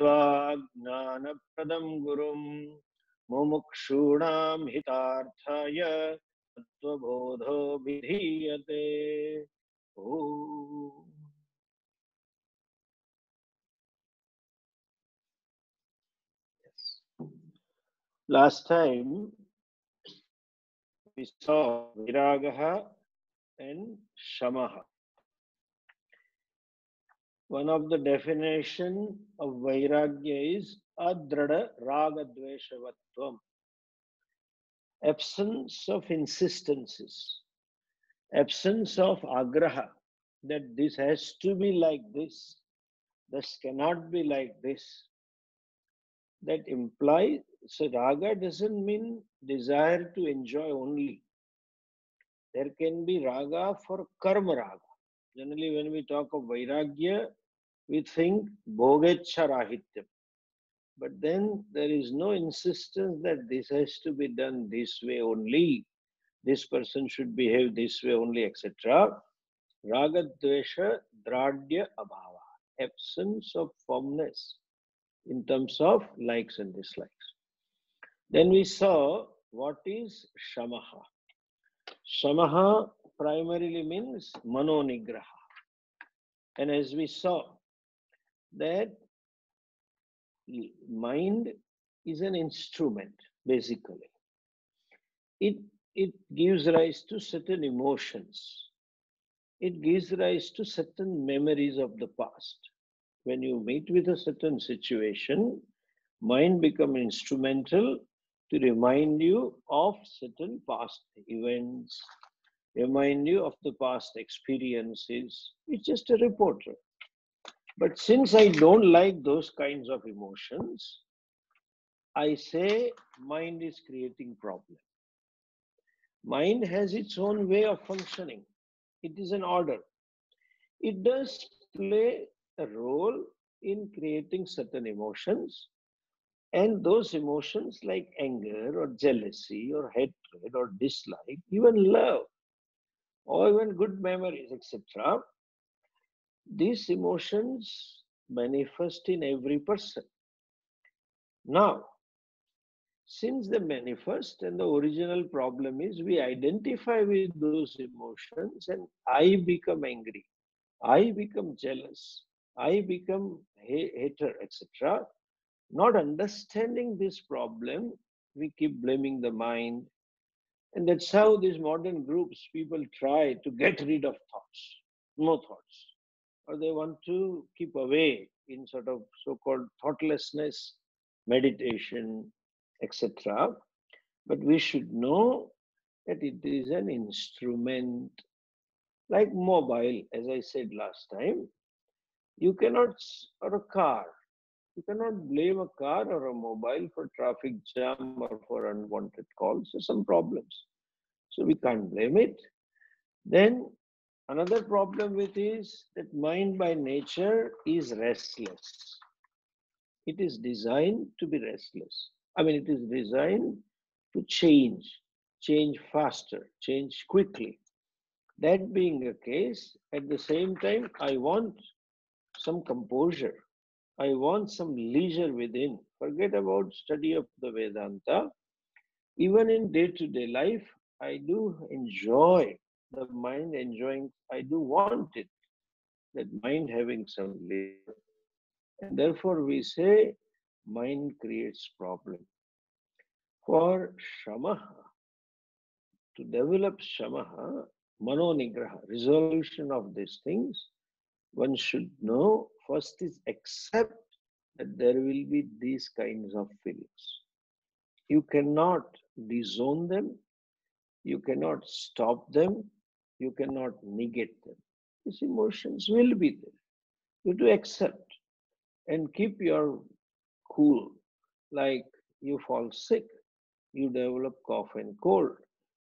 Hitvā gnānapradam gurum mumukshūnām hitārthāya tattvabodho vidhīyate. Om. Last time we saw Viragaha and Shamaha. One of the definition of Vairagya is Adrada Ragadveshavatvam. Absence of insistences, absence of agraha, that this has to be like this cannot be like this. That implies, so raga doesn't mean desire to enjoy only. There can be raga for karma raga. Generally, when we talk of Vairagya, we think bhogecha rahityam. But then there is no insistence that this has to be done this way only. This person should behave this way only, etc. Raga dvesha dradya abhava. Absence of firmness in terms of likes and dislikes. Then we saw what is shamaha. Shamaha primarily means manonigraha. And as we saw, that mind is an instrument, basically. It gives rise to certain emotions. It gives rise to certain memories of the past. When you meet with a certain situation, mind becomes instrumental to remind you of certain past events, remind you of the past experiences. It's just a reporter. But since I don't like those kinds of emotions, I say mind is creating problem. Mind has its own way of functioning. It is an order. It does play a role in creating certain emotions, and those emotions like anger or jealousy or hatred or dislike, even love, or even good memories, etc. These emotions manifest in every person. Now, since they manifest, and the original problem is we identify with those emotions and I become angry, I become jealous, I become hater, etc. Not understanding this problem, we keep blaming the mind. And that's how these modern groups, people try to get rid of thoughts, no thoughts. Or they want to keep away in sort of so-called thoughtlessness, meditation, etc. But we should know that it is an instrument, like mobile, as I said last time. You cannot, or a car, you cannot blame a car or a mobile for traffic jam or for unwanted calls or some problems. So we can't blame it. Then another problem with is that mind by nature is restless. It is designed to be restless. I mean, it is designed to change faster, change quickly. That being the case, at the same time, I want some composure. I want some leisure within. Forget about study of the Vedanta. Even in day-to-day life, I do enjoy the mind enjoying, I do want it, that mind having some leisure. And therefore we say mind creates problem. For shamaha, to develop shamaha, manonigraha, resolution of these things, one should know first is accept that there will be these kinds of feelings. You cannot disown them, you cannot stop them, you cannot negate them. These emotions will be there. You have to accept and keep your cool. Like you fall sick, you develop cough and cold,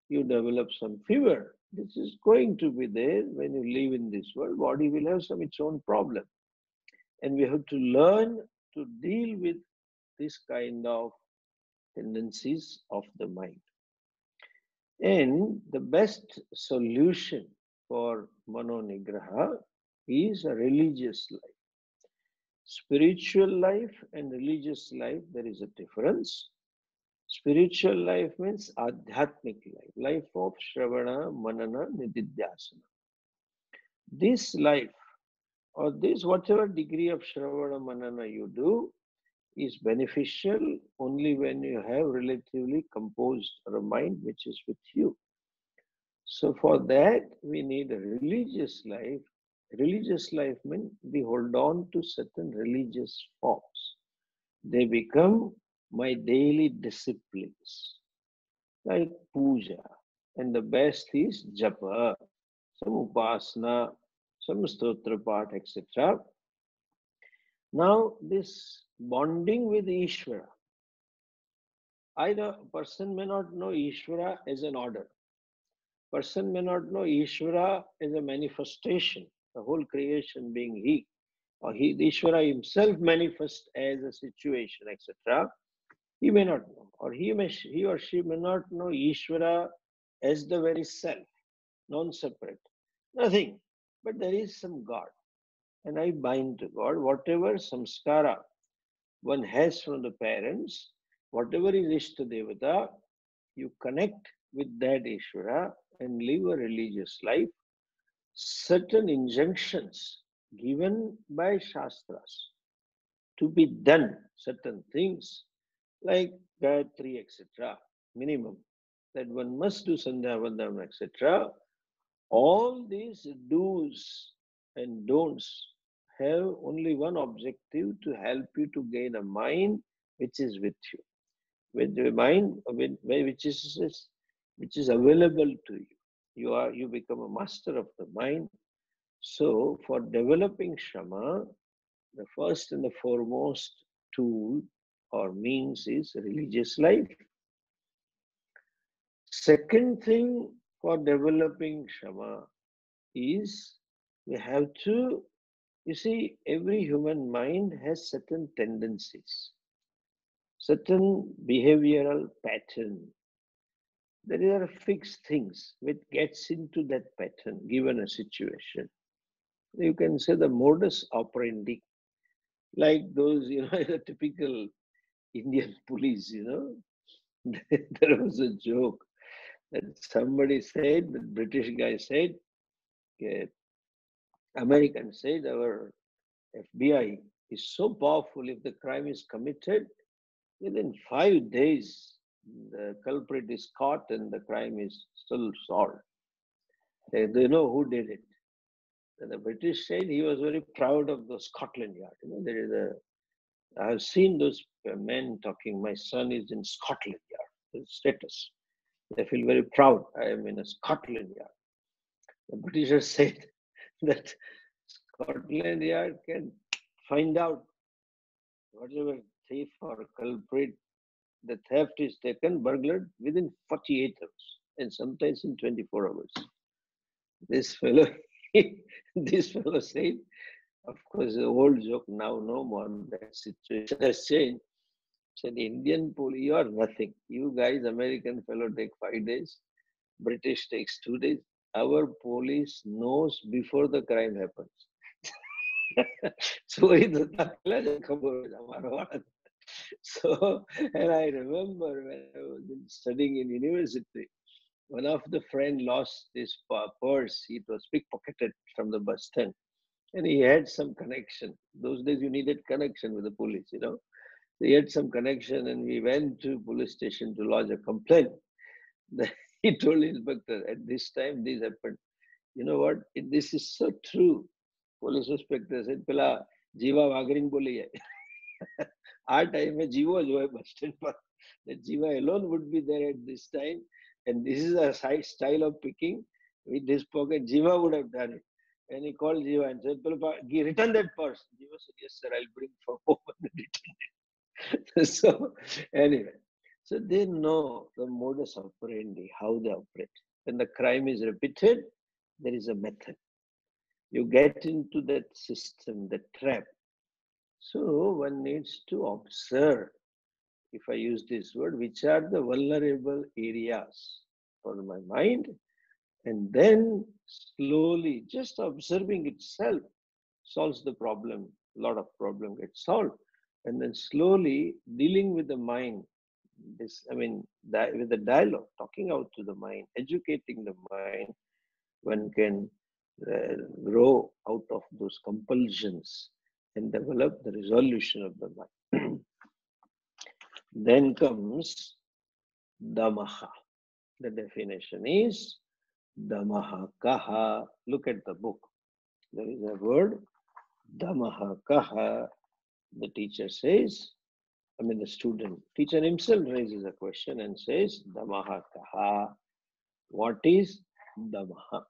you develop some fever. This is going to be there when you live in this world. Body will have some its own problem. And we have to learn to deal with this kind of tendencies of the mind. And the best solution for manonigraha is a religious life. Spiritual life and religious life, there is a difference. Spiritual life means adhyatmic life, life of Shravana, Manana, Nididhyasana. This life, or this whatever degree of Shravana, Manana you do, is beneficial only when you have relatively composed a mind which is with you. So for that, we need a religious life. Religious life means we hold on to certain religious forms. They become my daily disciplines, like puja. And the best is japa, some upasana, some stotra part, etc. Now, this bonding with Ishvara, either a person may not know Ishvara as an order. Person may not know Ishvara as a manifestation, the whole creation being He, or He, Ishvara Himself manifests as a situation, etc. He may not know, or he or she may not know Ishvara as the very self, non-separate, nothing. But there is some God, and I bind to God. Whatever samskara one has from the parents, whatever is Ishta Devata, you connect with that Ishvara and live a religious life. Certain injunctions given by Shastras to be done, certain things like Gayatri, etc., minimum, that one must do Sandhya Vandam, etc. All these do's and don'ts have only one objective, to help you to gain a mind which is with you, with the mind which is available to you. You become a master of the mind. So for developing Shama, the first and the foremost tool or means is religious life. Second thing for developing Shama is we have to, you see, every human mind has certain tendencies, certain behavioral pattern. There are fixed things which gets into that pattern given a situation. You can say the modus operandi, like those, the typical Indian police, there was a joke that somebody said, the British guy said, okay, American said, our FBI is so powerful, if the crime is committed, within 5 days, the culprit is caught and the crime is still solved. They know who did it. And the British said he was very proud of the Scotland Yard. There is I have seen those men talking, my son is in Scotland Yard, status. They feel very proud. I am in a Scotland Yard. The Britishers said that Scotland Yard can find out whatever thief or culprit, the theft is taken, burglared within 48 hours and sometimes in 24 hours. This fellow, this fellow said, of course, the old joke now no more, that situation has changed. Said, Indian police, you are nothing. You guys, American fellow, take 5 days. British takes 2 days. Our police knows before the crime happens. So, so, and I remember when I was studying in university, one of the friend lost his purse. It was pickpocketed from the bus stand. And he had some connection. Those days you needed connection with the police. He had some connection and we went to police station to lodge a complaint. He told the inspector, at this time this happened. You know what? This is so true. Police inspector said, Pela, Jiva Wagering boli hai. Our time mein Jiva jo hai bus stand par. That Jiva alone would be there at this time. And this is a style of picking. With this pocket, Jiva would have done it. And he called Jiva and said, return that purse. Jiva said, yes, sir, I'll bring for home and return it. So, anyway, so they know the modus operandi, how they operate. When the crime is repeated, there is a method. You get into that system, that trap. So one needs to observe, if I use this word, which are the vulnerable areas for my mind, and then slowly, just observing itself solves the problem a lot of problem gets solved. And then slowly dealing with the mind, with the dialogue, talking out to the mind, educating the mind, one can grow out of those compulsions and develop the resolution of the mind. Then comes Damaha. The definition is Damaha Kaha. Look at the book. There is a word, Damaha Kaha. The teacher says, the student, teacher himself raises a question and says, Damaha Kaha. What is Damaha?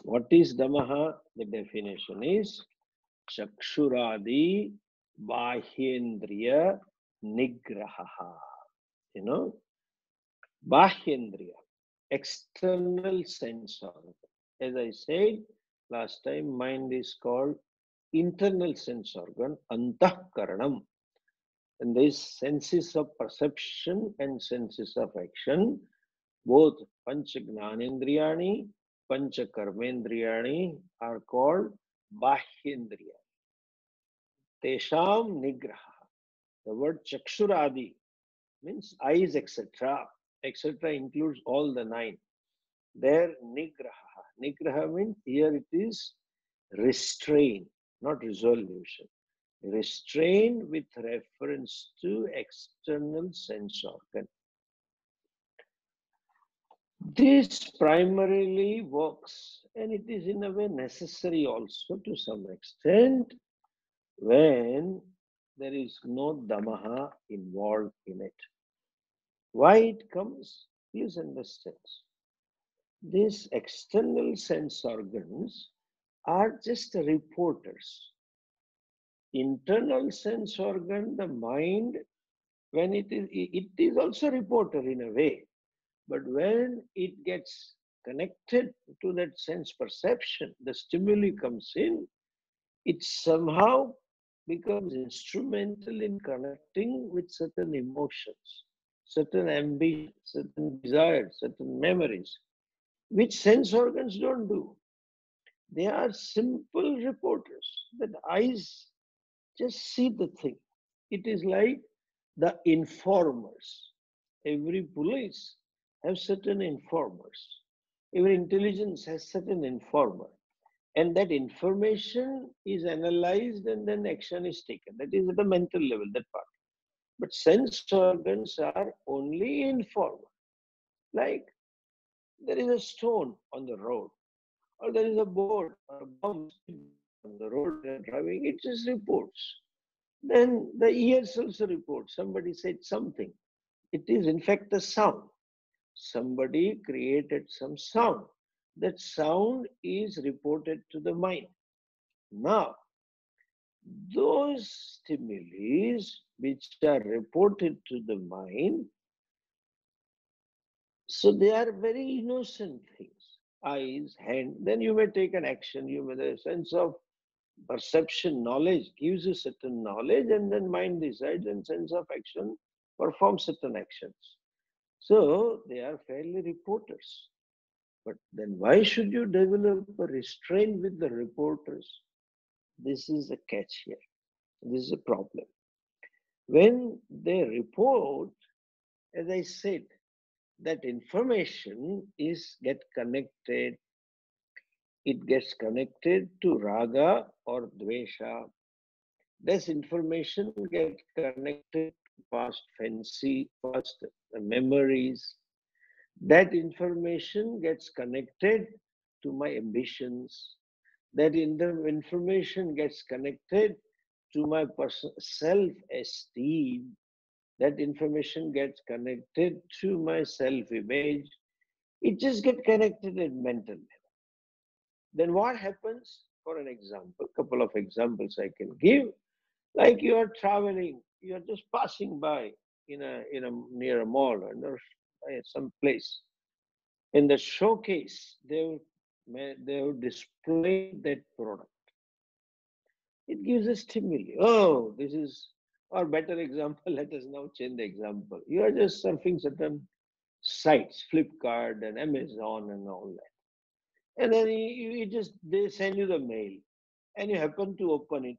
What is Damaha? The definition is Chakshuradi Bahyendriya Nigraha. Bahyendriya, external sense organ. As I said last time, mind is called internal sense organ, Antahkaranam. And these senses of perception and senses of action, both Pancha Gnanendriyani, Pancha Karmendriyani are called Bahyendriya. Tesham Nigraha. The word Chakshuradi means eyes, etc. Etc. includes all the 9. There, Nigraha. Nigraha means here it is restraint, not resolution. Restraint with reference to external sense organ. This primarily works, and it is in a way necessary also to some extent, when there is no Damaha involved in it. Why it comes? Please understand. These external sense organs are just reporters. Internal sense organ, the mind, when it is also a reporter in a way. But when it gets connected to that sense perception, the stimuli comes in, it somehow becomes instrumental in connecting with certain emotions, certain ambitions, certain desires, certain memories, which sense organs don't do. They are simple reporters. That eyes just see the thing. It is like the informers. Every police has certain informers. Every intelligence has certain informer. And that information is analyzed and then action is taken. That is at the mental level, that part. But sense organs are only informer. Like there is a stone on the road, or there is a board or a bomb on the road they're driving, it just reports. Then the ears also report. Somebody said something. It is in fact a sound. Somebody created some sound. That sound is reported to the mind. Now, those stimuli which are reported to the mind, so they are very innocent things. Eyes, hand, then you may take an action, you may, the sense of perception, knowledge gives you certain knowledge, and then mind decides, and sense of action performs certain actions. So they are fairly reporters. But then why should you develop a restraint with the reporters? This is a catch here. This is a problem. When they report, as I said, that information get connected. It gets connected to raga or dvesha. This information gets connected to past fancy, past memories. That information gets connected to my ambitions. That information gets connected to my self-esteem. That information gets connected to my self-image. It just gets connected at mental level. Then what happens? For an example, couple of examples I can give. Like you are traveling, you are just passing by in a near a mall or some place. In the showcase, they have displayed that product. It gives a stimuli. Oh, this is, or better example, let us now change the example. You are just surfing certain sites, Flipkart and Amazon and all that. And then they send you the mail and you happen to open it.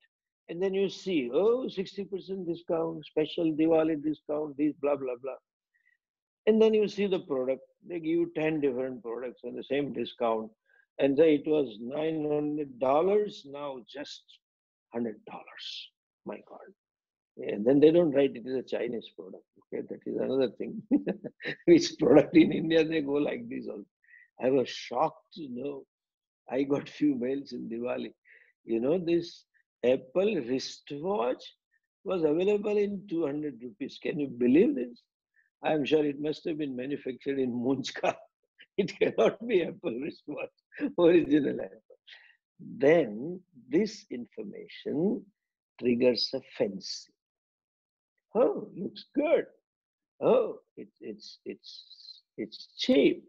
And then you see, oh, 60% discount, special Diwali discount, this, blah, blah, blah. And then you see the product, they give you 10 different products on the same discount. And say it was $900, now just $100. My God. And then they don't write it is a Chinese product. Okay, that is another thing. Which product in India they go like this also. I was shocked to know. I got few mails in Diwali. This Apple wristwatch was available in 200 rupees. Can you believe this? I am sure it must have been manufactured in Munchka. It cannot be Apple wristwatch, original Apple. Then this information triggers a fancy. Oh, looks good. Oh, it's cheap.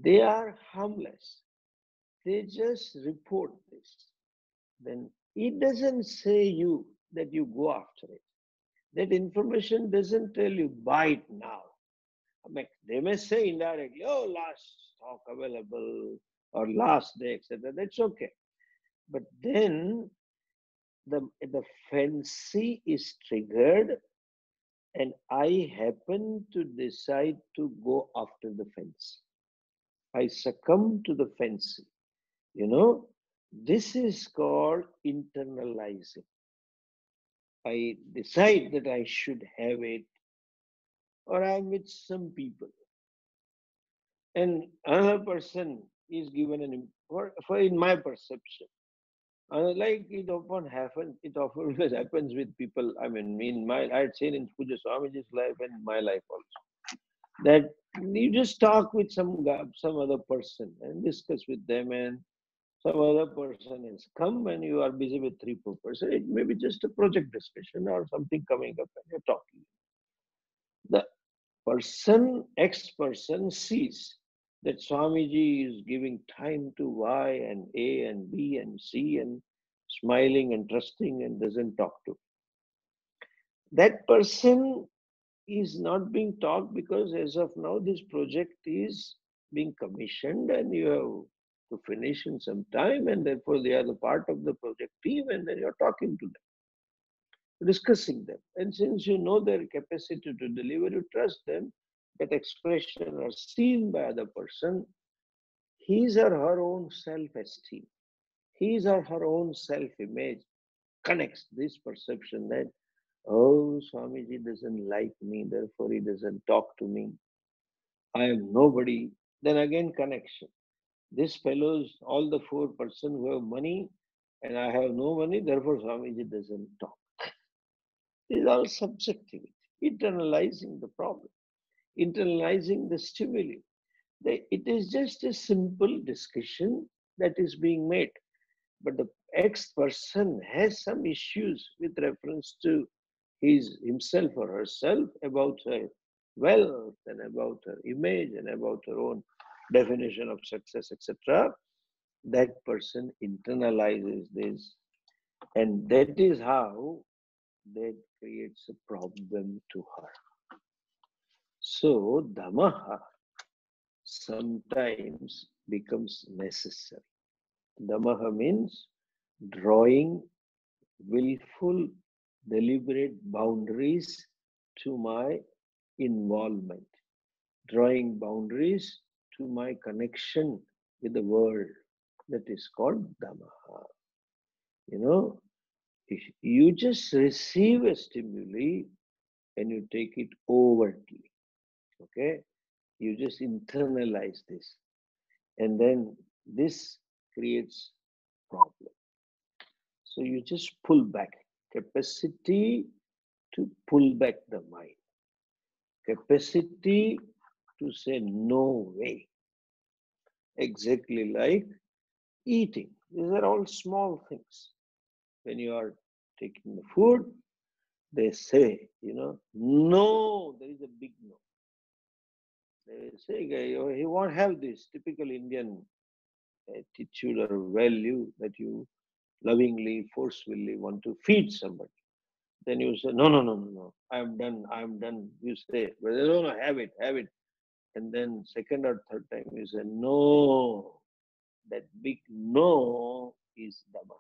They are harmless. They just report this. Then it doesn't say you that you go after it. That information doesn't tell you buy it now. I mean, they may say indirectly, oh, last stock available or last day, etc. That's okay. But then the fancy is triggered, and I happen to decide to go after the fancy. I succumb to the fancy. This is called internalizing. I decide that I should have it, or I'm with some people, and another person is given for in my perception. Like it often happens, it often happens with people. I mean, I'd seen in Puja Swamiji's life and my life also, that you just talk with some other person and discuss with them, and some other person has come and you are busy with 3-4 person. It may be just a project discussion or something coming up and you're talking. The X person sees that Swamiji is giving time to Y and A and B and C and smiling and trusting and doesn't talk to. That person is not being taught because as of now this project is being commissioned and you have to finish in some time, and therefore they are the part of the project team, and then you're talking to them, discussing them. And since you know their capacity to deliver, you trust them, that expression are seen by other person, his or her own self-esteem, his or her own self-image connects this perception that, oh, Swamiji doesn't like me, therefore he doesn't talk to me. I am nobody. Then again, connection. These fellows, all the 4 person who have money, and I have no money, therefore Swamiji doesn't talk. It is all subjectivity, internalizing the problem, internalizing the stimuli. It is just a simple discussion that is being made. But the X person has some issues with reference to himself or herself, about her wealth and about her image and about her own definition of success, etc. That person internalizes this, and that is how that creates a problem to her. So damaha sometimes becomes necessary. Damaha means drawing willful, deliberate boundaries to my involvement, drawing boundaries to my connection with the world. That is called damaha. You know, if you just receive a stimuli and you take it overtly, okay? You just internalize this, and then this creates problem. So you just pull back. Capacity to pull back the mind. Capacity to say no way. Exactly like eating. These are all small things. When you are taking the food, they say, no, there is a big no. They say, he won't have this typical Indian attitude or value that you lovingly, forcefully want to feed somebody. Then you say, no, no, no, no, no, I'm done. You say, well, no, no, have it. And then second or third time you say, no. That big no is Dhamma.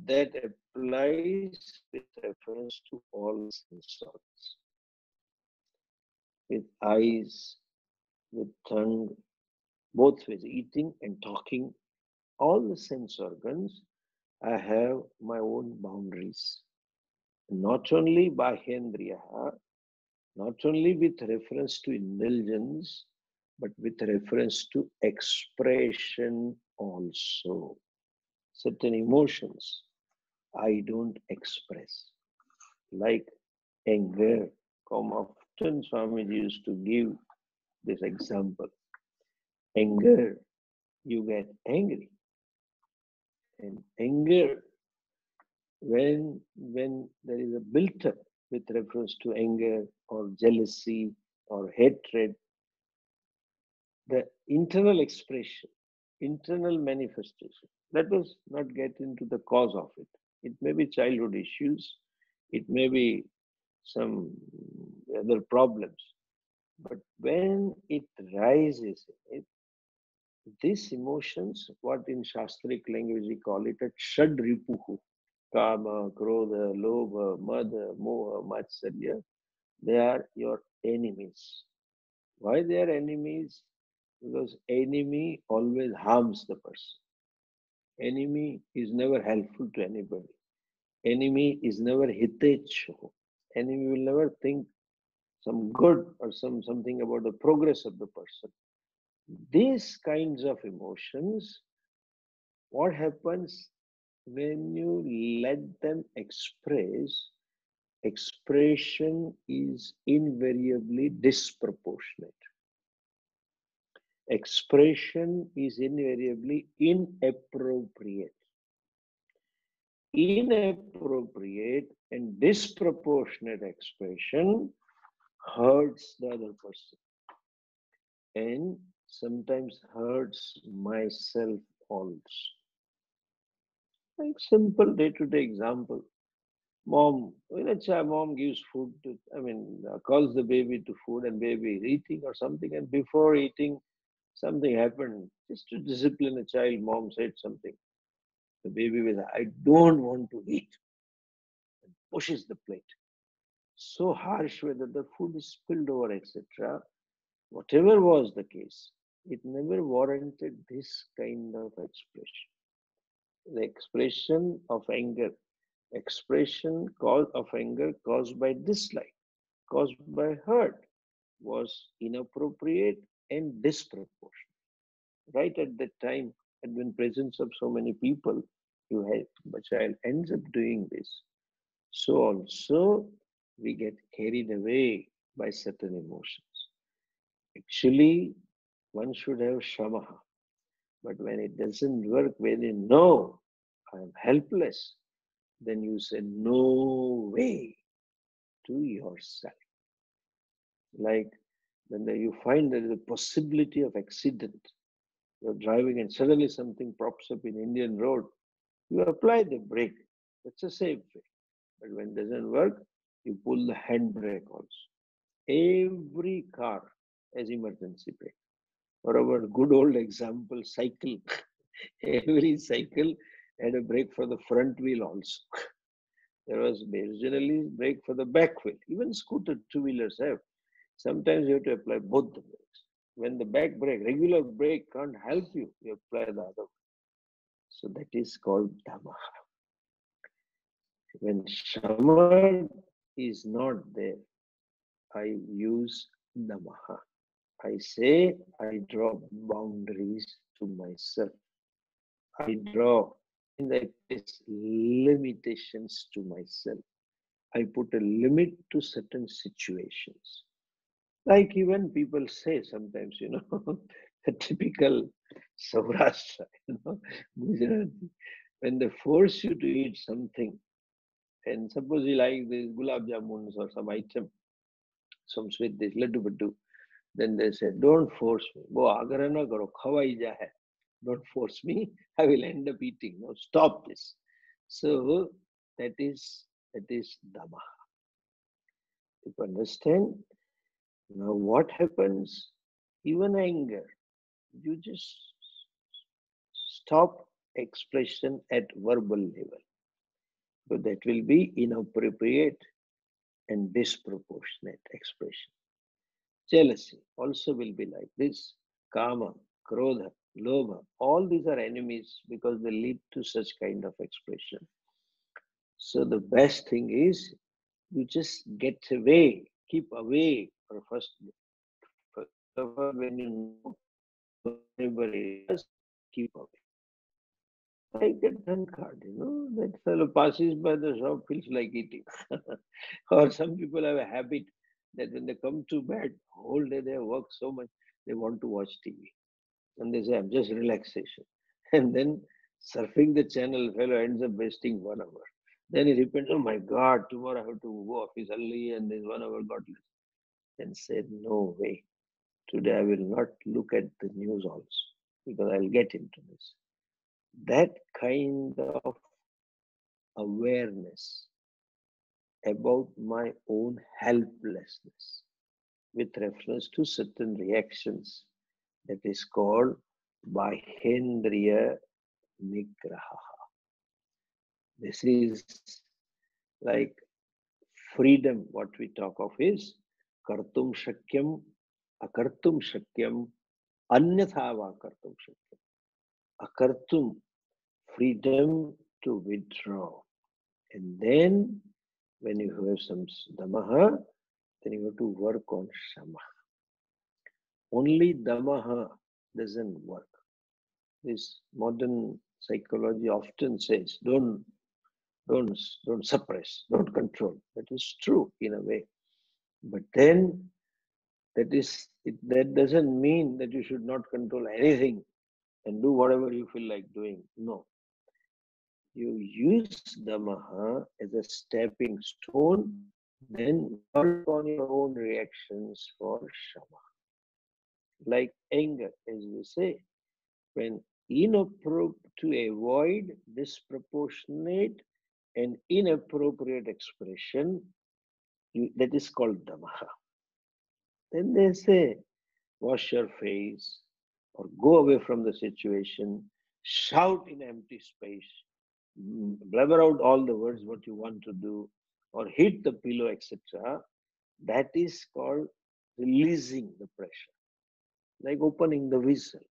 that applies with reference to all sense organs, with eyes, with tongue, both ways, eating and talking, all the sense organs, I have my own boundaries. Not only Bahyendriya, not only with reference to indulgence, but with reference to expression also. Certain emotions I don't express, like anger. Come often Swamiji used to give this example. Anger, you get angry. And anger, when there is a built up with reference to anger or jealousy or hatred, the internal expression, internal manifestation. Let us not get into the cause of it. It may be childhood issues, it may be some other problems. But when it rises, these emotions, what in Shastric language we call it a Shad Ripuhu, Kama, Krodha, Lobha, Madha, Moha, Matsarya, they are your enemies. Why they are enemies? Because enemy always harms the person. Enemy is never helpful to anybody. Enemy is never hitecho. Enemy will never think some good or something about the progress of the person. These kinds of emotions, what happens when you let them express, expression is invariably disproportionate. Expression is invariably inappropriate. Inappropriate and disproportionate expression hurts the other person and sometimes hurts myself also. Like simple day-to-day example. Mom, when a child, mom gives food to, calls the baby to food and baby is eating or something, and before eating, something happened. Just to discipline a child, mom said something. The baby was, I don't want to eat, and pushes the plate. So harsh way that the food is spilled over, etc. Whatever was the case, it never warranted this kind of expression. The expression of anger, expression of anger caused by dislike, caused by hurt, was inappropriate and disproportionate. Right at that time, and when presence of so many people, you have a child ends up doing this. So also we get carried away by certain emotions. Actually, one should have shamaha. But when it doesn't work, when you know I am helpless, then you say no way to yourself. Like when you find there is a possibility of accident, you're driving and suddenly something props up in Indian road, you apply the brake. That's a safe way. But when it doesn't work, you pull the handbrake also. Every car has emergency brake. For our good old example, cycle. Every cycle had a brake for the front wheel also. There was originally brake for the back wheel. Even scooter two-wheelers have. Sometimes you have to apply both the brakes. When the back brake, regular brake can't help you, you apply the other one. So that is called Dhamma. When Shama is not there, I use Dhamma. I say I draw boundaries to myself. I draw, in that case, limitations to myself. I put a limit to certain situations. Like even people say sometimes, the typical Saurashtra, Gujarati, when they force you to eat something, and suppose you like this gulab jamuns or some item, some sweet dish, laddu baddu, then they say, don't force me. Wo agrah na karo, khawai ja hai. Don't force me, I will end up eating. No, stop this. So that is Dhamma. You understand? Now what happens? Even anger, you just stop expression at verbal level. So that will be inappropriate and disproportionate expression. Jealousy also will be like this. Kama, Krodha, Lobha, all these are enemies because they lead to such kind of expression. So the best thing is you just get away, keep away. Or first of all, when you know those vulnerable areas, keep away. Like that drunkard, that fellow passes by the shop, feels like eating. Or some people have a habit that when they come to bed, whole day they work so much, they want to watch TV. And they say, I'm just relaxation. And then surfing the channel, fellow ends up wasting 1 hour. Then he repents, oh my God, tomorrow I have to go office early and this 1 hour got less. Then said, no way. Today I will not look at the news also because I'll get into this. That kind of awareness about my own helplessness with reference to certain reactions, that is called Bahendriya Nigraha. This is like freedom. What we talk of is Kartum Shakyam, Akartum Shakyam, Anyathava Kartum Shakyam. Akartum, freedom to withdraw. And then when you have some damaha, then you have to work on shama. Only damaha doesn't work. This modern psychology often says, don't suppress, don't control. That is true in a way. But then that doesn't mean that you should not control anything and do whatever you feel like doing. No. You use damaha as a stepping stone, then work on your own reactions for shama. Like anger, as we say, when to avoid disproportionate and inappropriate expression, that is called damaha. Then they say, wash your face or go away from the situation, shout in empty space, blabber out all the words what you want to do, or hit the pillow, etc. That is called releasing the pressure, like opening the whistle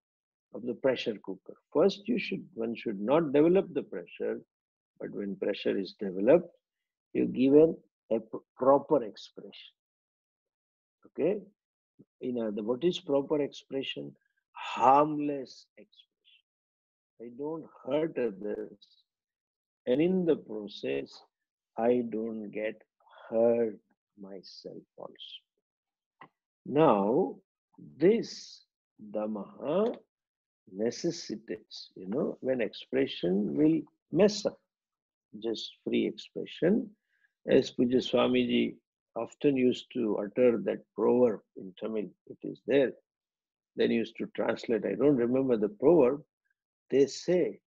of the pressure cooker. First, one should not develop the pressure, but when pressure is developed, you give a proper expression. Okay? What is proper expression? Harmless expression. I don't hurt others, and in the process, I don't get hurt myself also. Now, this damaha necessitates, when expression will mess up, just free expression. As Puja Swamiji often used to utter that proverb in Tamil, it is there. Then he used to translate, I don't remember the proverb. They say,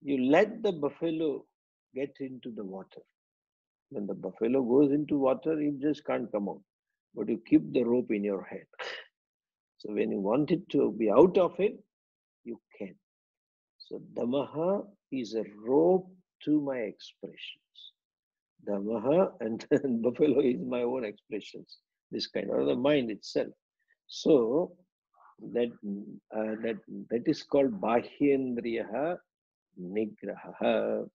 you let the buffalo get into the water. When the buffalo goes into water, it just can't come out. But you keep the rope in your hand. So when you want it to be out of it, you can. So damaha is a rope to my expressions. Damaha and buffalo is my own expressions. This kind of the mind itself. So that is called Bahyendriya Nigraha.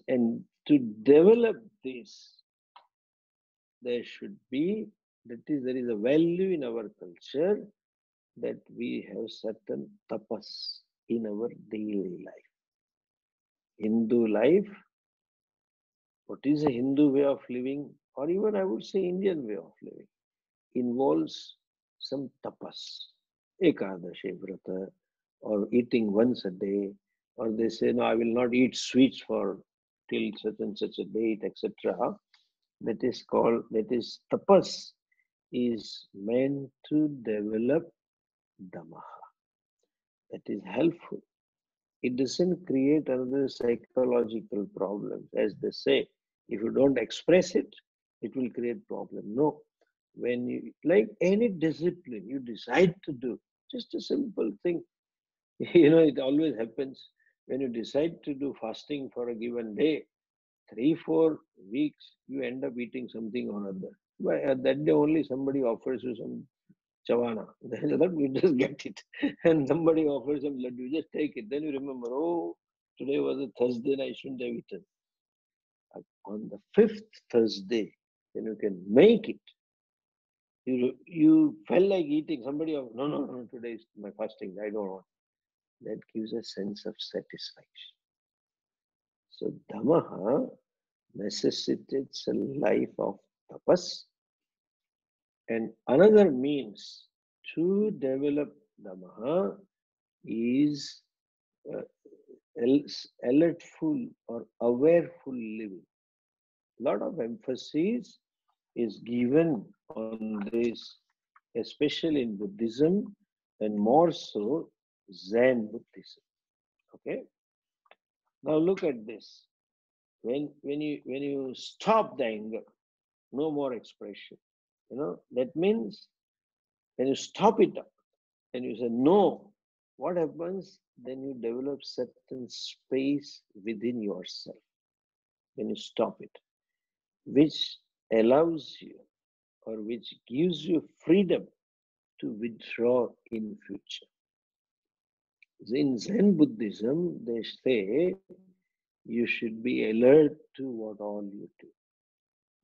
And to develop this, there is a value in our culture that we have certain tapas in our daily life. Hindu life, what is a Hindu way of living, or even I would say Indian way of living, involves some tapas, Ekadashi Vrata, or eating once a day, or they say, no, I will not eat sweets for till such and such a date, etc. That is tapas, is meant to develop damaha. That is helpful. It doesn't create another psychological problems. As they say, if you don't express it, it will create problem. No. When you, like any discipline, you decide to do, just a simple thing. It always happens when you decide to do fasting for a given day, 3-4 weeks, you end up eating something or other. But that day only somebody offers you some chavana. Then that you just get it. And somebody offers some laddu, you just take it. Then you remember, oh, today was a Thursday and I shouldn't have eaten. On the fifth Thursday, when you can make it, you felt like eating. Somebody, no, today is my fasting. I don't want. That gives a sense of satisfaction. So Dhamma necessitates a life of tapas. And another means to develop Dhamma is alertful or awareful living. A lot of emphasis is given on this, especially in Buddhism and more so Zen Buddhism. Okay. Now look at this. When you stop the anger, no more expression. That means when you stop it up and you say no, what happens? Then you develop certain space within yourself. When you stop it, which allows you or which gives you freedom to withdraw in future. In Zen Buddhism, they say you should be alert to what all you do.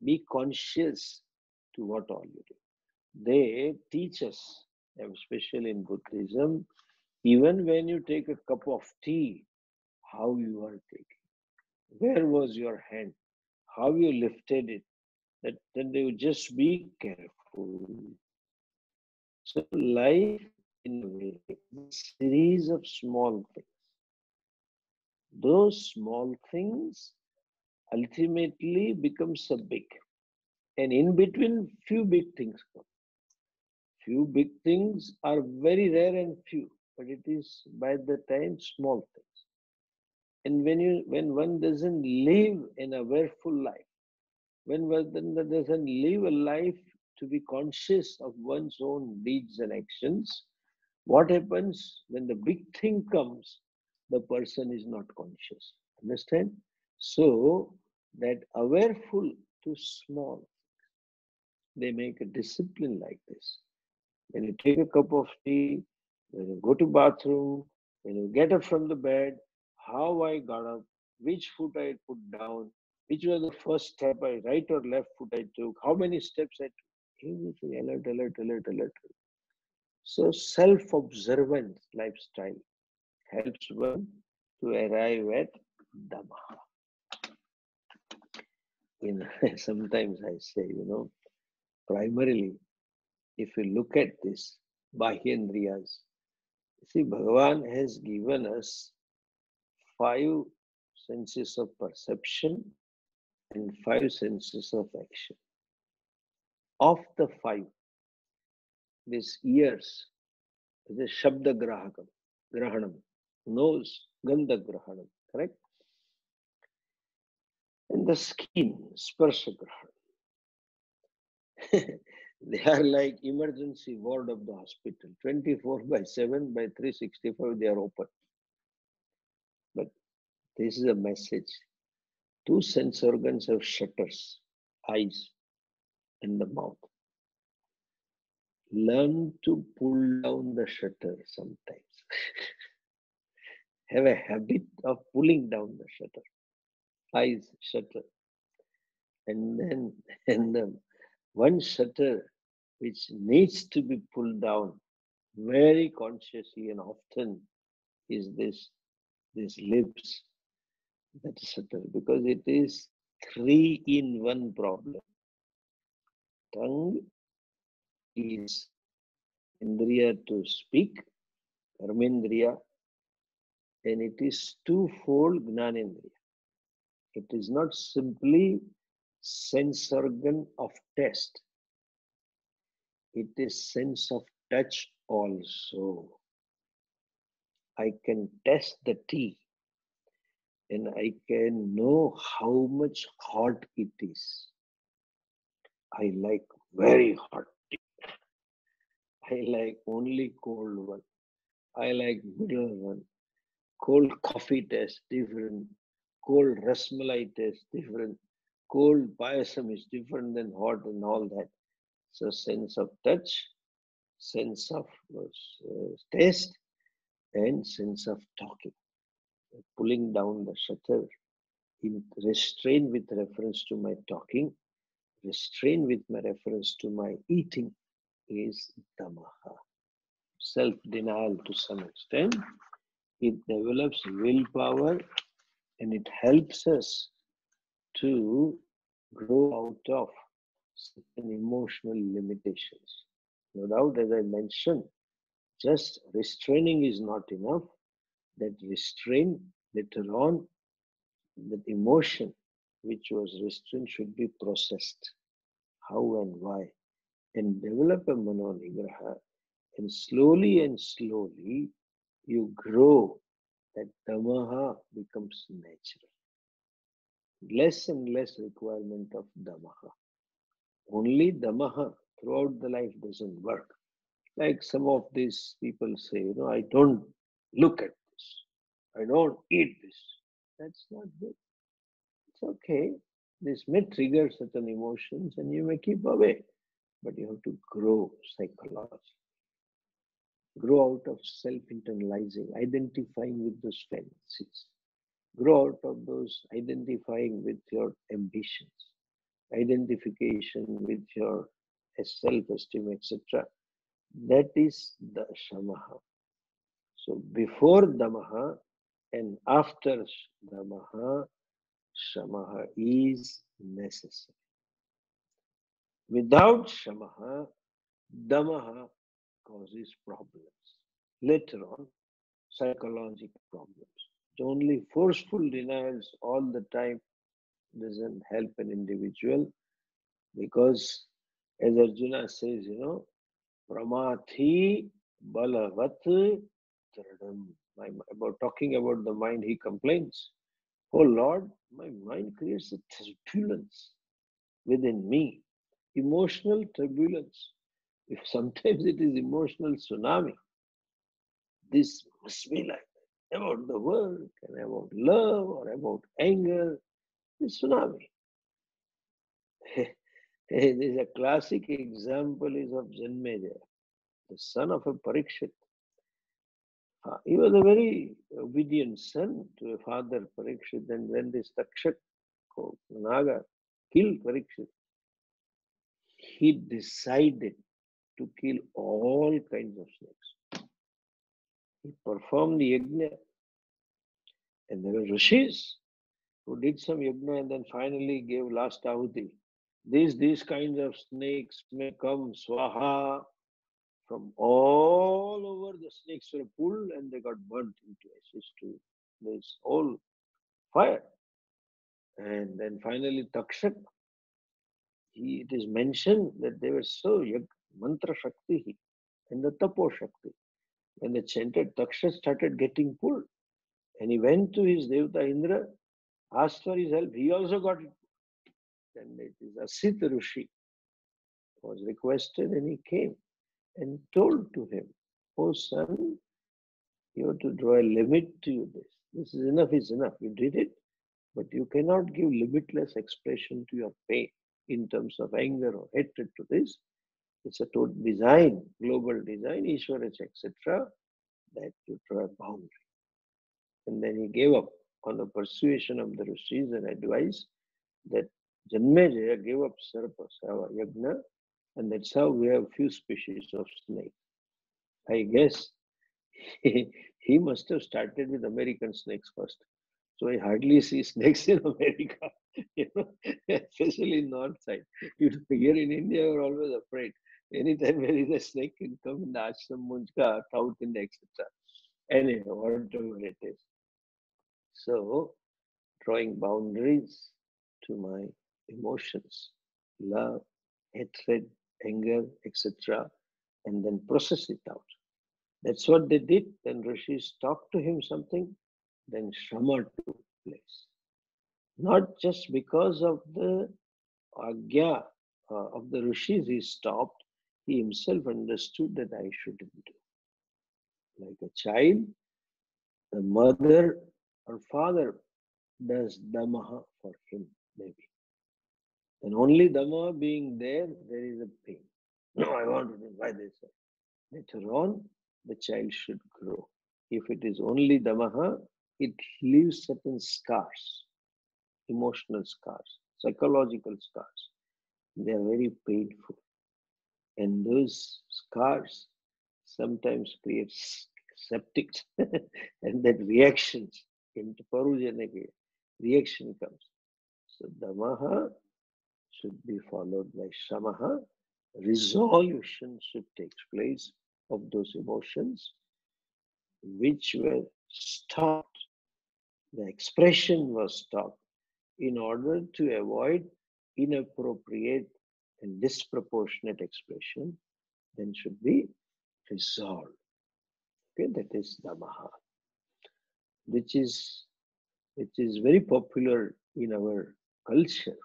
Be conscious to what all you do. They teach us, especially in Buddhism, even when you take a cup of tea, how you are taking. Where was your hand? How you lifted it? Then they would just be careful. So life, in a way, is a series of small things. Those small things ultimately becomes a big. And in between, few big things come. Few big things are very rare and few, but it is by the time small things. And when one doesn't live an awareful life, when one doesn't live a life to be conscious of one's own deeds and actions, what happens when the big thing comes? The person is not conscious. Understand? So that awareful to small, they make a discipline like this. When you take a cup of tea, when you go to bathroom, when you get up from the bed, how I got up, which foot I put down, which was the first step, right or left foot I took, how many steps I took, everything alert, alert, alert, alert. So self-observant lifestyle helps one to arrive at Dhamma. Sometimes I say, primarily, if you look at this, Bahyendriyas, see, Bhagavan has given us 5 senses of perception and 5 senses of action. Of the 5, this ears is a Shabda Grahanam, nose, Gandha Grahanam, correct? And the skin, Sparsha Grahanam. They are like emergency ward of the hospital. 24/7 by 365 they are open. But this is a message. 2 sense organs have shutters, eyes and the mouth. Learn to pull down the shutter sometimes. Have a habit of pulling down the shutter. Eyes, shutter. And the one shutter which needs to be pulled down very consciously and often is this lips, that shutter, because it is 3-in-1 problem. Tongue is Indriya to speak, Karmendriya, and it is twofold Gnanendriya. It is not simply sense organ of taste. It is sense of touch also. I can taste the tea and I can know how much hot it is. I like very hot tea. I like only cold one. I like middle one. Cold coffee tastes different. Cold rasmalai tastes different. Cold payasam is different than hot and all that. So sense of touch, sense of taste, and sense of talking. Pulling down the shutter, in restrain with reference to my talking, restrain with my reference to my eating is damaha. Self-denial to some extent. It develops willpower and it helps us to grow out of certain emotional limitations. No doubt, as I mentioned, just restraining is not enough. That restraint later on, that emotion which was restrained should be processed. How and why? And develop a manonigraha. And slowly, you grow. That damaha becomes natural. Less and less requirement of damaha. Only damaha throughout the life doesn't work. Like some of these people say, I don't look at this. I don't eat this. That's not good. It's okay. This may trigger certain emotions and you may keep away. But you have to grow psychologically. Grow out of self-internalizing, identifying with those fancies. Grow out of those identifying with your ambitions, identification with your self-esteem, etc. That is the shamaha. So before damaha and after damaha, shamaha is necessary. Without shamaha, damaha causes problems. Later on, psychological problems. Only forceful denials all the time doesn't help an individual because, as Arjuna says, Pramathi balavat tradam. About talking about the mind, he complains, "Oh Lord, my mind creates a turbulence within me, emotional turbulence. If sometimes it is emotional tsunami, this must be like that. About the work and about love or about anger, this tsunami." There's a classic example is of Janmejaya, the son of a Parikshit. He was a very obedient son to a father, Parikshit. And when this Takshak, Naga, killed Parikshit, he decided to kill all kinds of snakes. He performed the yajna. And there were rishis who did some yajna and then finally gave last ahuti. These kinds of snakes may come swaha. From all over, the snakes were pulled and they got burnt into ashes to this whole fire. And then finally, Takshak, it is mentioned that they were so mantra shakti and the tapo shakti. When they chanted, Takshak started getting pulled. And he went to his Devata Indra, asked for his help. He also got it. Then it is Asit Rishi was requested and he came and told to him, "Oh son, you have to draw a limit to this. This is enough. You did it, but you cannot give limitless expression to your pain in terms of anger or hatred to this. It's a total design, global design, Ishwaraj, etc. That you draw a boundary." And then he gave up on the persuasion of the rishis and advice that Janmejaya gave up Sarpa Sava Yagna, and that's how we have few species of snake. I guess he must have started with American snakes first. So I hardly see snakes in America, especially north side. Here in India, we're always afraid. Anytime there is a snake, can come in the ashram, munchka, south India, etc. Anyhow, whatever it is. So, drawing boundaries to my emotions, love, hatred, anger, etc., and then process it out. That's what they did. Then rishis talked to him something, then Shama took place. Not just because of the agya of the rishis he stopped, he himself understood that I shouldn't do. Like a child, the mother or father does Dhamma for him, maybe. And only Dhamma being there, there is a pain. No, I want to know why they say. Later on, the child should grow. If it is only Dhamma, it leaves certain scars, emotional scars, psychological scars. They are very painful. And those scars sometimes create septic and then reactions into Parujanaka. Reaction comes. So Dhamma should be followed by Shamaha. Resolution should take place of those emotions which were stopped. The expression was stopped in order to avoid inappropriate and disproportionate expression, then should be resolved. Okay, that is Dhamma, which is very popular in our culture.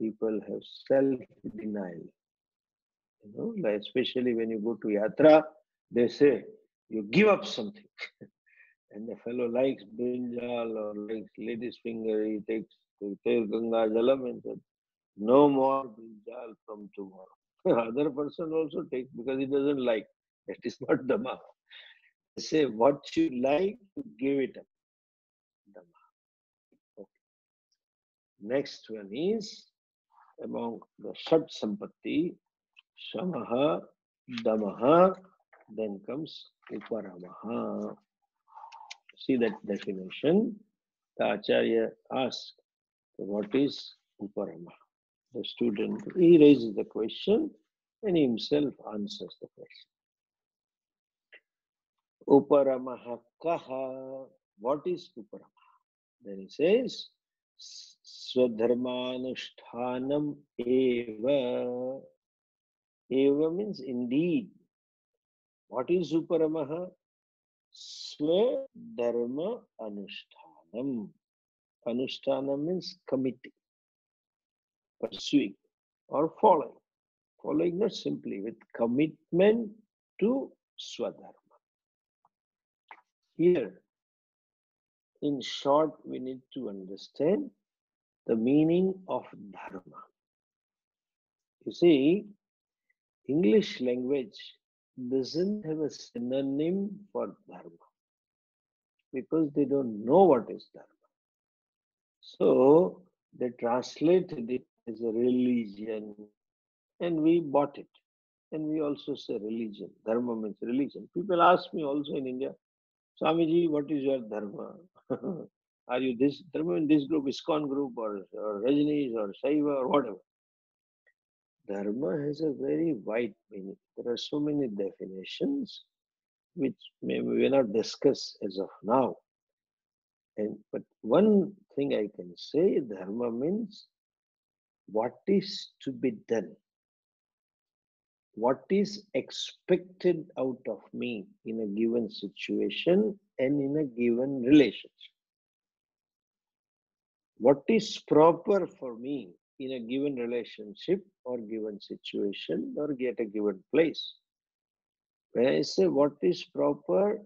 People have self-denial. Like especially when you go to yatra, they say you give up something. And the fellow likes brinjal or likes lady's finger, he takes Ganga Jalam and said, no more brinjal from tomorrow. Other person also takes because he doesn't like. That is not Dhamma. They say what you like, you give it up. Dhamma. Okay. Next one is among the Shat Sampatti, Shamaha, Dhammaha, then comes Uparamaha. See that definition. The Acharya asks, what is Uparama? The student, he raises the question and he himself answers the question. Uparamaha kaha. What is Uparama? Then he says, Swadharmanushtanam eva. Eva means indeed. What is Uparamaha? Swadharma anushtanam. Anushtanam means committing, pursuing, or following. Following not simply with commitment to Swadharma. Here, in short, we need to understand the meaning of Dharma. You see, English language doesn't have a synonym for Dharma because they don't know what is Dharma. So, they translated it as a religion and we bought it. And we also say religion. Dharma means religion. People ask me also in India, Swamiji, what is your Dharma? Are you this Dharma in this group, ISKCON group, or Rajneesh, or Shaiva, or whatever? Dharma has a very wide meaning. There are so many definitions which we may not discuss as of now. But one thing I can say, Dharma means what is to be done. What is expected out of me in a given situation and in a given relationship. What is proper for me in a given relationship or given situation or at a given place. When I say what is proper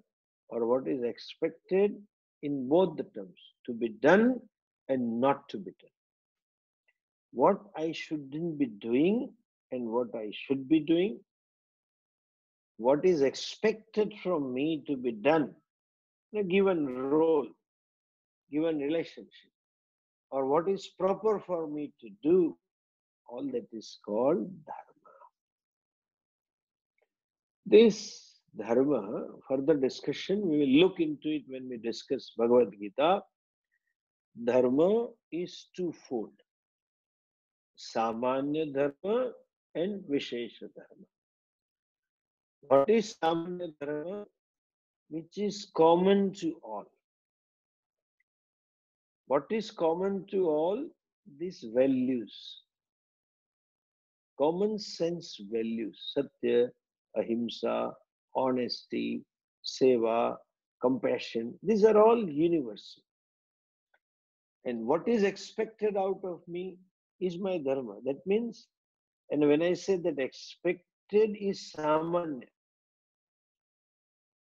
or what is expected in both the terms, to be done and not to be done. What I shouldn't be doing and what I should be doing. What is expected from me to be done in a given role, given relationship, or what is proper for me to do, all that is called Dharma. This Dharma, further discussion, we will look into it when we discuss Bhagavad Gita. Dharma is twofold. Samanya Dharma and Vishesha Dharma. What is Samanya Dharma? Which is common to all. What is common to all? These values. Common sense values. Satya, ahimsa, honesty, seva, compassion. These are all universal. And what is expected out of me is my dharma. That means, and when I say that expected is samanya,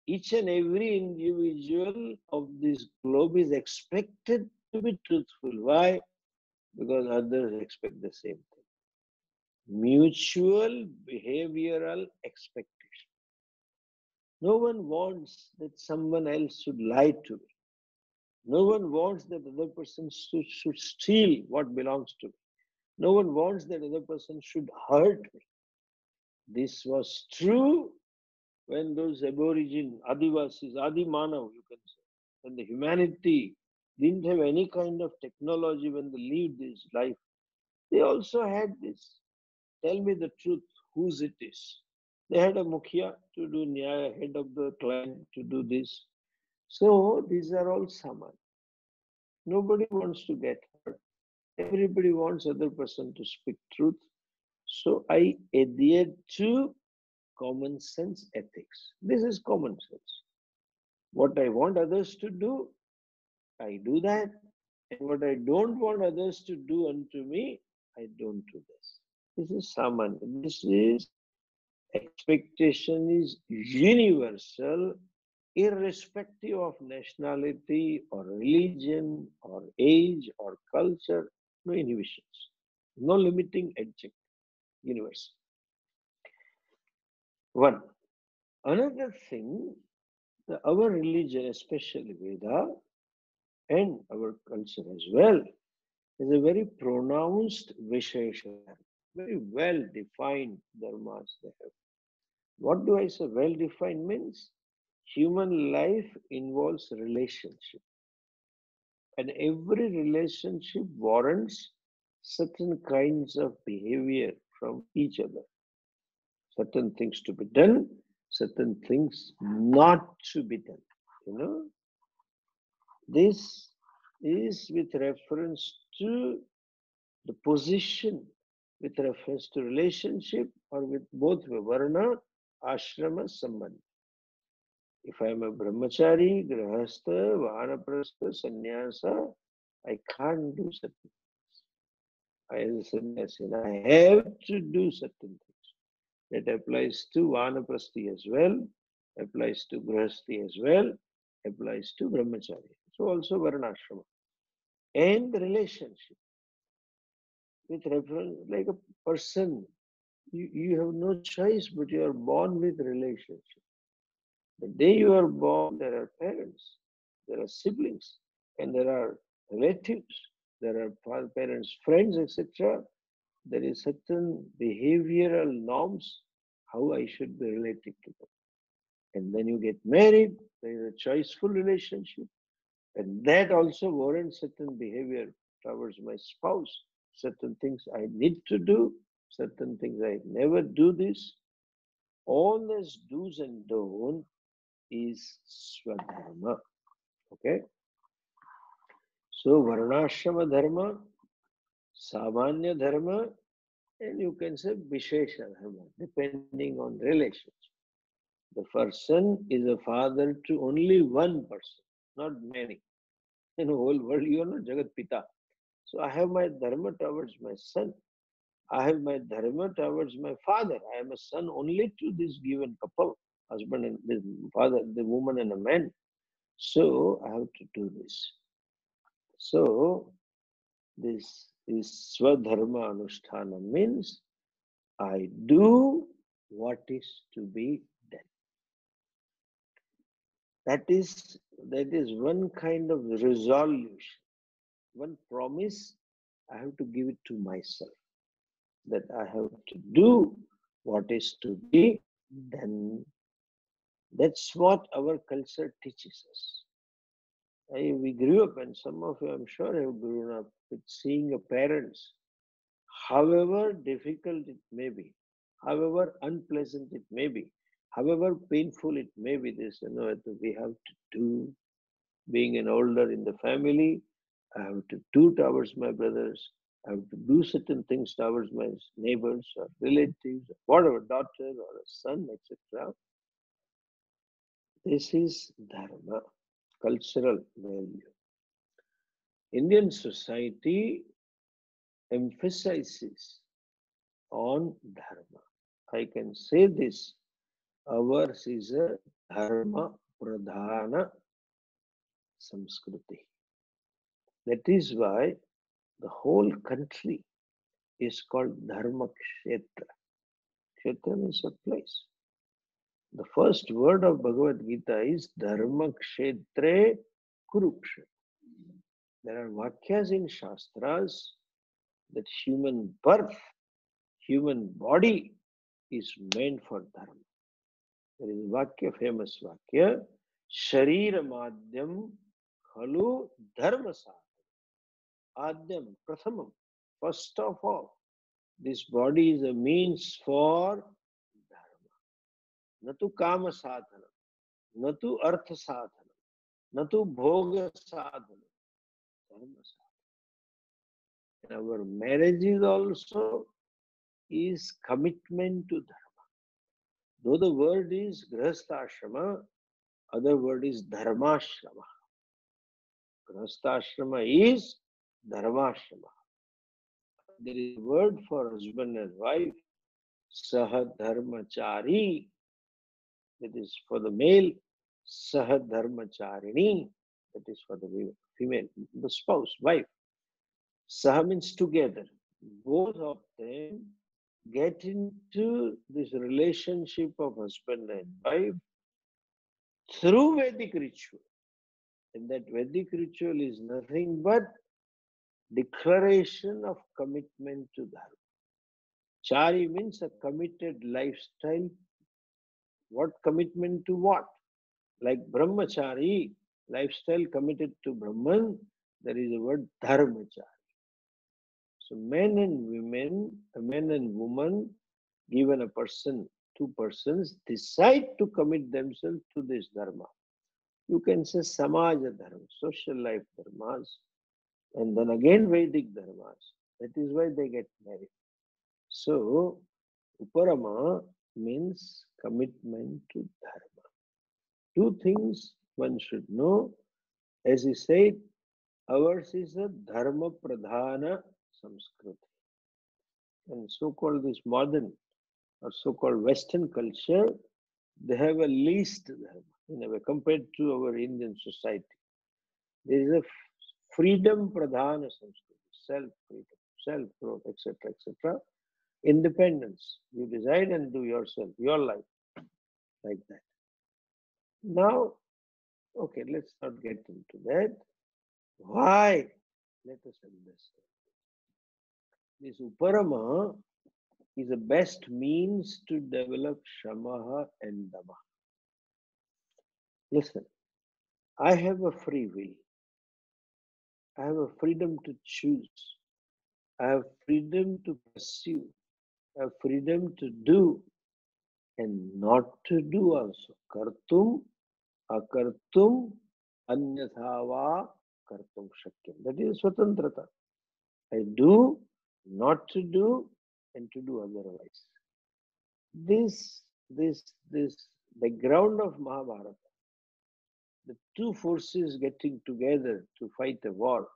each and every individual of this globe is expected to be truthful. Why? Because others expect the same thing. Mutual behavioral expectation. No one wants that someone else should lie to me. No one wants that other person should steal what belongs to me. No one wants that other person should hurt me. This was true when those aborigine, Adivasis, Adi Manav, you can say, when the humanity didn't have any kind of technology when they lived this life, they also had this. Tell me the truth, whose it is. They had a mukhya to do nyaya, head of the clan to do this. So these are all saman. Nobody wants to get hurt. Everybody wants other person to speak truth. So I adhere to common sense ethics. This is common sense. What I want others to do, I do that. And what I don't want others to do unto me, I don't do this. This is saman. This is expectation is universal, irrespective of nationality or religion or age or culture. No inhibitions, no limiting adjective. Universal. One. Another thing, our religion, especially Veda, and our culture as well, is a very pronounced Vishesha, very well defined dharmas they have. What do I say? Well defined means human life involves relationship, and every relationship warrants certain kinds of behavior from each other. Certain things to be done, certain things not to be done. You know, this is with reference to the position, with reference to relationship, or with both varna, ashrama, sambandha. If I am a brahmachari, grahastha, vanaprastha, sannyasa, I can't do certain things. I as a sannyasi, I have to do certain things. That applies to vanaprasthi as well, applies to grahasthi as well, applies to brahmachari. So also varnashrama. And the relationship with reference, like a person, you have no choice, but you are born with relationship. The day you are born, there are parents, there are siblings, and there are relatives, there are parents, friends, etc. There is certain behavioral norms how I should be related to them. And then you get married, there is a choiceful relationship, and that also warrants certain behavior towards my spouse. Certain things I need to do, certain things I never do this. All these do's and don'ts is swadharma. Okay? So varnashrama dharma, samanya dharma, and you can say vishesha dharma, depending on relationship. The person is a father to only one person, not many. In the whole world, you are not Jagat Pita. So I have my dharma towards my son. I have my dharma towards my father. I am a son only to this given couple, husband and the father, the woman and a man. So I have to do this. So this is Swadharma Anusthana means I do what is to be done. That is one kind of resolution, one promise I have to give it to myself, that I have to do what is to be done. That's what our culture teaches us. We grew up, and some of you, I'm sure, have grown up with seeing your parents, however difficult it may be, however unpleasant it may be, however painful it may be, this, we have to do. Being an older in the family, I have to do towards my brothers, I have to do certain things towards my neighbors or relatives, whatever, daughter or a son, etc. This is dharma, cultural value. Indian society emphasizes on dharma. I can say this, ours is a dharma pradhana samskriti. That is why the whole country is called Dharma Kshetra. Kshetra means a place. The first word of Bhagavad Gita is Dharma Kshetre Kurukshetra. There are vakyas in Shastras that human birth, human body is meant for Dharma. There is Vakya, famous Vakya, Sharira Madhyam Khalu Dharma Sadhana. Adyam, Prathamam. First of all, this body is a means for Dharma. Natu Kama Sadhana, Natu Artha Sadhana, Natu Bhoga Sadhana, Dharma Sadhana. And our marriages also is commitment to Dharma. Though the word is Grihastha other word is Dharmashrama. Grihastha is Dharmashrama. There is a word for husband and wife, Saha Dharmachari, that is for the male, Saha Dharmacharini, that is for the female, the spouse, wife. Saha means together. Both of them get into this relationship of husband and wife through Vedic ritual. And that Vedic ritual is nothing but declaration of commitment to Dharma. Chari means a committed lifestyle. What commitment to what? Like Brahmachari, lifestyle committed to Brahman, there is a word Dharmachari. So men and woman, given a person, two persons, decide to commit themselves to this Dharma. You can say Samaja Dharma, social life Dharmas, and then again Vedic Dharmas. That is why they get married. So, Uparama means commitment to Dharma. Two things one should know. As he said, ours is a Dharma Pradhana Samskriti. And so-called this modern or so-called Western culture, they have a least Dharma in a way compared to our Indian society. There is a freedom Pradhana Samskriti, self-freedom, self-growth, etc., etc. Independence. You decide and do yourself, your life, like that. Now, okay, let's not get into that. Why? Let us understand. This Uparama is the best means to develop Shamaha and Dama. Listen, I have a free will. I have a freedom to choose. I have freedom to pursue. I have freedom to do and not to do also. Kartum, akartum, anyathava, kartum shakyam. That is swatantrata. I do, not to do, and to do otherwise. This background of Mahabharata, the two forces getting together to fight a war,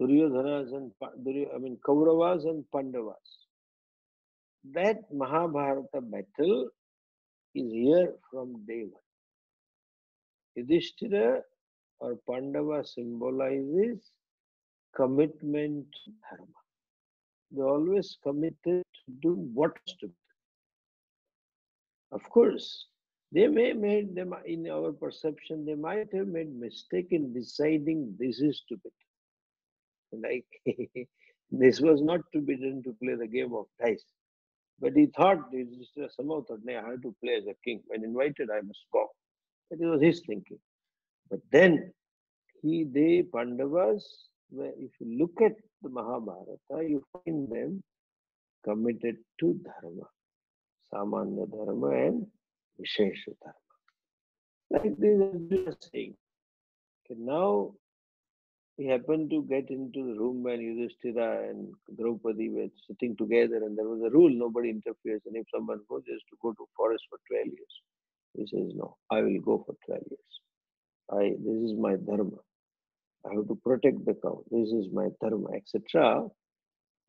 Duryodhanas and Kauravas and Pandavas. That Mahabharata battle is here from day one. Yudhishthira or Pandava symbolizes commitment to Dharma. They always committed to do what is to be. Of course, they may made them in our perception, they might have made mistake in deciding this is stupid. Like this was not to be done to play the game of dice. But he thought, somehow thought, I have to play as a king. When invited, I must go. That was his thinking. But then they Pandavas, if you look at the Mahabharata, you find them committed to Dharma, Samanya Dharma and Vishesha Dharma. Like this, Arjuna saying, okay, now he happened to get into the room when Yudhishthira and Draupadi were sitting together, and there was a rule, nobody interferes, and if someone goes, he has to go to forest for 12 years. He says, no, I will go for 12 years. This is my dharma. I have to protect the cow. This is my dharma, etc.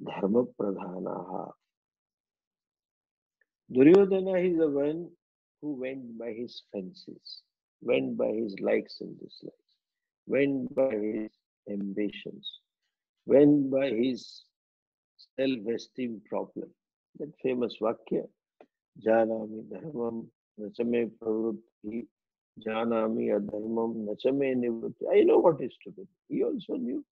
Dharma pradhanaha. Duryodhana is the one who went by his fancies, went by his likes and dislikes, went by his ambitions, when by his self-esteem problem. That famous Vakya, Janami dharmam nachame pravrutti, Janami adharmam nachame nivrutti. I know what is to be. He also knew.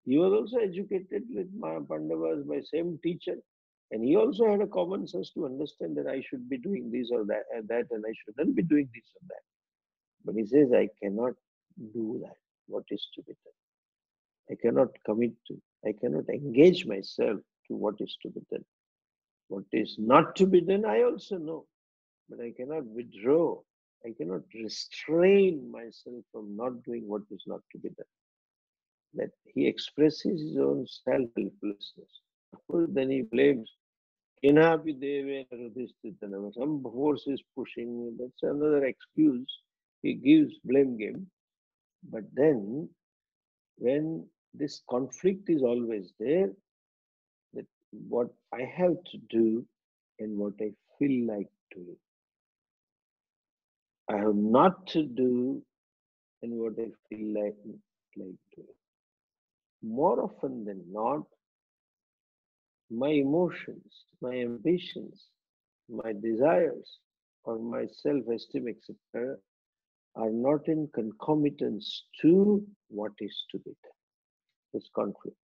He was also educated with my Pandavas by same teacher. And he also had a common sense to understand that I should be doing this or that, and I shouldn't be doing this or that. But he says, I cannot do that. What is to be done? I cannot commit to, I cannot engage myself to what is to be done. What is not to be done, I also know. But I cannot withdraw. I cannot restrain myself from not doing what is not to be done. That he expresses his own self-helplessness. Of course, then he blames, some force is pushing me. That's another excuse he gives, blame game. But then, when this conflict is always there, that what I have to do and what I feel like doing. I have not to do and what I feel like doing. More often than not, my emotions, my ambitions, my desires, or my self-esteem, etc., are not in concomitance to what is to be done. This conflict.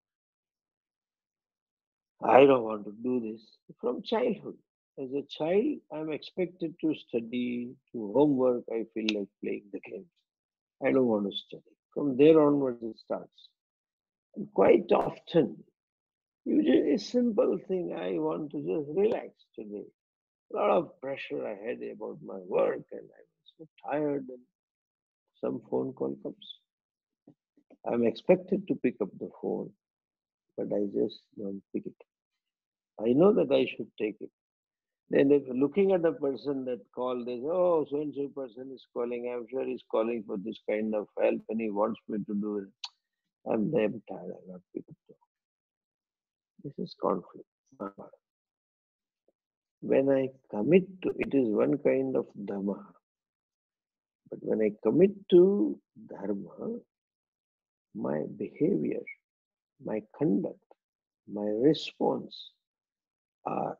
I don't want to do this. From childhood. As a child, I'm expected to study, to homework. I feel like playing the games. I don't want to study. From there onwards, it starts. And quite often, usually a simple thing, I want to just relax today. A lot of pressure I had about my work, and I was so tired, and some phone call comes. I'm expected to pick up the phone, but I just don't pick it. I know that I should take it. Then if looking at the person that called, they say, oh, so and so person is calling. I'm sure he's calling for this kind of help and he wants me to do it. I'm damn tired. I'm not pick up the phone. This is conflict. When I commit to it is one kind of dhamma. But when I commit to dharma, my behavior, my conduct, my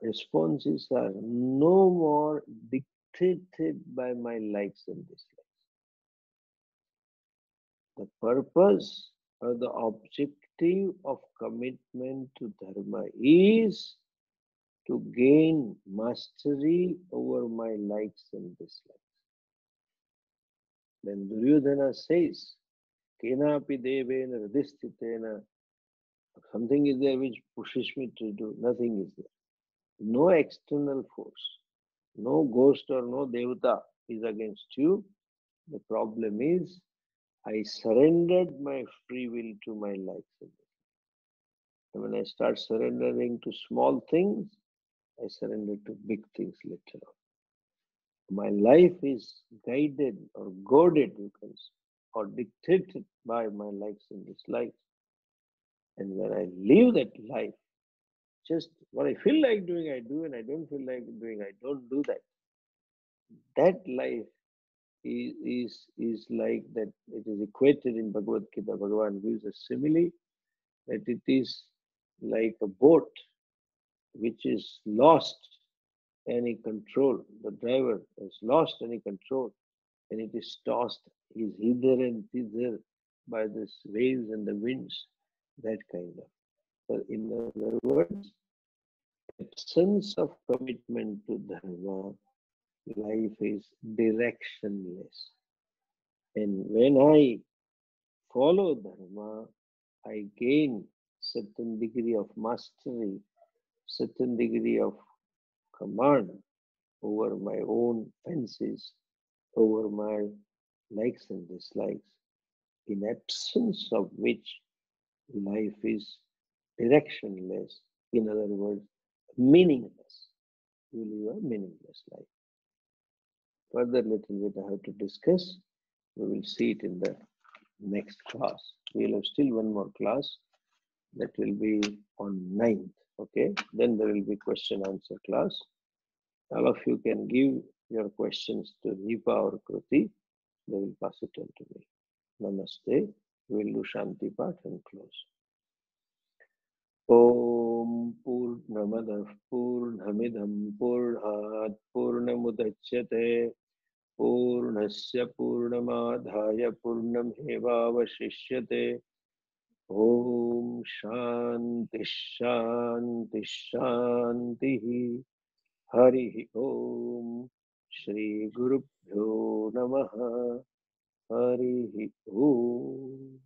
responses are no more dictated by my likes and dislikes. The purpose or the objective of commitment to dharma is to gain mastery over my likes and dislikes. When Duryodhana says, Kenapi devena radhistitena, something is there which pushes me to do, nothing is there. No external force, no ghost or no devata is against you. The problem is, I surrendered my free will to my likes and dislikes. And when I start surrendering to small things, I surrender to big things later on. My life is guided or goaded, you can say, or dictated by my likes and dislikes. And when I live that life, just what I feel like doing, I do, and I don't feel like doing, I don't do that. That life is like that. It is equated in Bhagavad Gita. Bhagavan gives a simile that it is like a boat which is lost any control. The driver has lost any control and it is tossed. He is hither and thither by the waves and the winds. That kind of. So in other words, absence of commitment to dharma, life is directionless. And when I follow dharma, I gain certain degree of mastery, certain degree of command over my own fancies, over my likes and dislikes, in absence of which life is directionless. In other words, meaningless. You live a meaningless life. Further little bit I have to discuss. We will see it in the next class. We will have still one more class that will be on 9th. Okay, then there will be question answer class. All of you can give your questions to Nipa or Kruti. They will pass it on to me. Namaste. We'll do Shanti Path and close. Om Purnamadah Purnamidam Purnat Purnamudachyate Purnasya Purnamadhaya Purnamevavashishyate. Om Shanti Shanti Shanti. Hari Om. Shri Guru Bhyo Namaha. Hari Om.